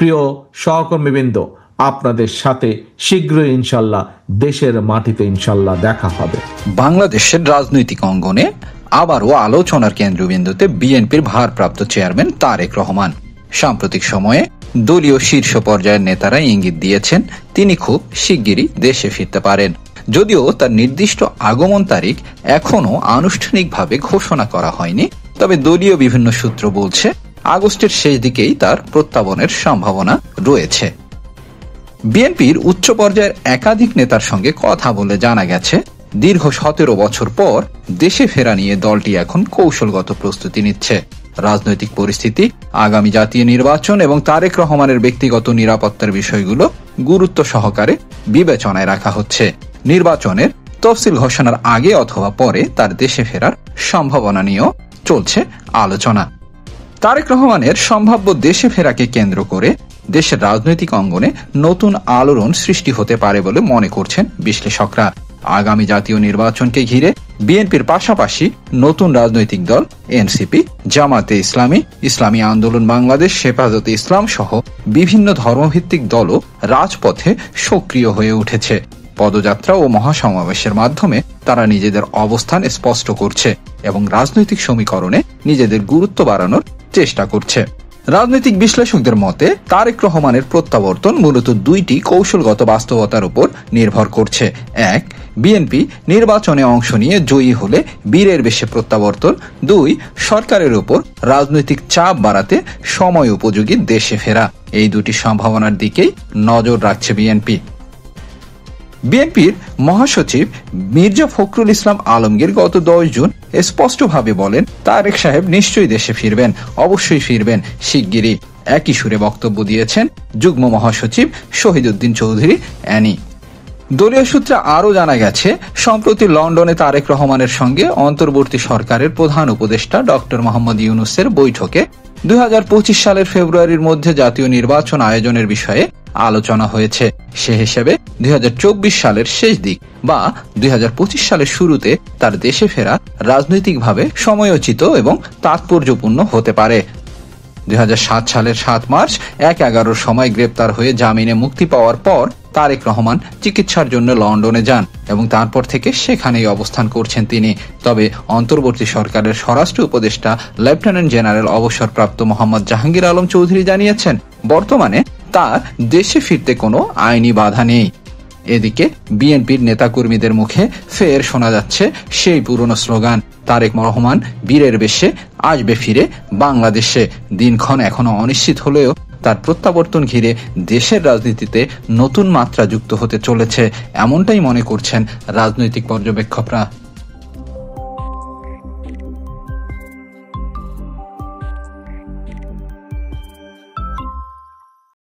প্রিয় সহকর্মীবৃন্দ, আপনাদের সাথে শীঘ্রই ইনশাল্লাহ দেশের মাটিতে ইনশাল্লাহ দেখা হবে। বাংলাদেশের রাজনৈতিক অঙ্গনে আবারও আলোচনার কেন্দ্রবিন্দুতে বিএনপির ভারপ্রাপ্ত চেয়ারম্যান তারেক রহমান। সাম্প্রতিক সময়ে দলীয় শীর্ষ পর্যায়ের নেতারা ইঙ্গিত দিয়েছেন তিনি খুব শিগগিরই দেশে ফিরতে পারেন। যদিও তার নির্দিষ্ট আগমন তারিখ এখনো আনুষ্ঠানিকভাবে ঘোষণা করা হয়নি, তবে দলীয় বিভিন্ন সূত্র বলছে আগস্টের শেষ দিকেই তার প্রত্যাবনের সম্ভাবনা রয়েছে। বিএনপির উচ্চ পর্যায়ের একাধিক নেতার সঙ্গে কথা বলে জানা গেছে দীর্ঘ 17 বছর পর দেশে ফেরা নিয়ে দলটি এখন কৌশলগত প্রস্তুতি নিচ্ছে। রাজনৈতিক পরিস্থিতি, আগামী জাতীয় নির্বাচন এবং তারেক রহমানের ব্যক্তিগত নিরাপত্তার বিষয়গুলো গুরুত্ব সহকারে বিবেচনায় রাখা হচ্ছে। নির্বাচনের তফসিল ঘোষণার আগে অথবা পরে তার দেশে ফেরার সম্ভাবনা নিয়েও চলছে আলোচনা। তারেক রহমানের সম্ভাব্য দেশে ফেরাকে কেন্দ্র করে দেশের রাজনৈতিক অঙ্গনে নতুন আলোড়ন সৃষ্টি হতে পারে বলে মনে করছেন বিশ্লেষকরা। আগামী জাতীয় নির্বাচনকে ঘিরে বিএনপির পাশাপাশি নতুন রাজনৈতিক দল এনসিপি, জামাতে ইসলামী, ইসলামী আন্দোলন বাংলাদেশ, হেফাজতে ইসলাম সহ বিভিন্ন ধর্মভিত্তিক দলও রাজপথে সক্রিয় হয়ে উঠেছে। পদযাত্রা ও মহাসমাবেশের মাধ্যমে তারা নিজেদের অবস্থান স্পষ্ট করছে এবং রাজনৈতিক সমীকরণে নিজেদের গুরুত্ব বাড়ানোর চেষ্টা করছে। রাজনৈতিক বিশ্লেষকদের মতে তারেক রহমানের প্রত্যাবর্তন মূলত দুইটি কৌশলগত বাস্তবতার উপর নির্ভর করছে। এক, বিএনপি নির্বাচনে অংশ নিয়ে জয়ী হলে বীরের বেশে প্রত্যাবর্তন। দুই, সরকারের উপর রাজনৈতিক চাপ বাড়াতে সময় উপযোগী দেশে ফেরা। এই দুটি সম্ভাবনার দিকেই নজর রাখছে বিএনপি। বিএনপির মহাসচিব মির্জা ফখরুল ইসলাম আলমগীর গত 10 জুন স্পষ্টভাবে বলেন তারেক সাহেব নিশ্চয়ই দেশে ফিরবেন, অবশ্যই ফিরবেন শিগগিরই। একই সুরে বক্তব্য দিয়েছেন যুগ্ম মহাসচিব শহীদউদ্দিন চৌধুরী অ্যানি। দলীয় সূত্রে আরও জানা গেছে সম্প্রতি লন্ডনে তারেক রহমানের সঙ্গে অন্তর্বর্তী সরকারের প্রধান উপদেষ্টা ডক্টর মোহাম্মদ ইউনূসের বৈঠকে 2025 সালের ফেব্রুয়ারির মধ্যে জাতীয় নির্বাচন আয়োজনের বিষয়ে আলোচনা হয়েছে। সে হিসেবে 2024 সালের শেষ দিক বা 2025 সালের শুরুতে তার দেশে ফেরা রাজনৈতিকভাবে সময়োচিত এবং তাৎপর্যপূর্ণ হতে পারে। 2007 সালের 7 মার্চ 1-11 সময় গ্রেপ্তার হয়ে জামিনে মুক্তি পাওয়ার পর তারেক রহমান চিকিৎসার জন্য লন্ডনে যান এবং তারপর থেকে সেখানেই অবস্থান করছেন তিনি। তবে অন্তর্বর্তী সরকারের স্বরাষ্ট্র উপদেষ্টা লেফটেন্যান্ট জেনারেল অবসরপ্রাপ্ত মোহাম্মদ জাহাঙ্গীর আলম চৌধুরী জানিয়েছেন বর্তমানে তার দেশে ফিরতে কোনো আইনি বাধা নেই। এদিকে বিএনপির নেতাকর্মীদের মুখে ফের শোনা যাচ্ছে সেই পুরনো স্লোগান তারেক রহমান বীরের বেশে আসবে ফিরে বাংলাদেশে। দিনক্ষণ এখনো অনিশ্চিত হলেও তার প্রত্যাবর্তন ঘিরে দেশের রাজনীতিতে নতুন মাত্রা যুক্ত হতে চলেছে, এমনটাই মনে করছেন রাজনৈতিক পর্যবেক্ষকরা।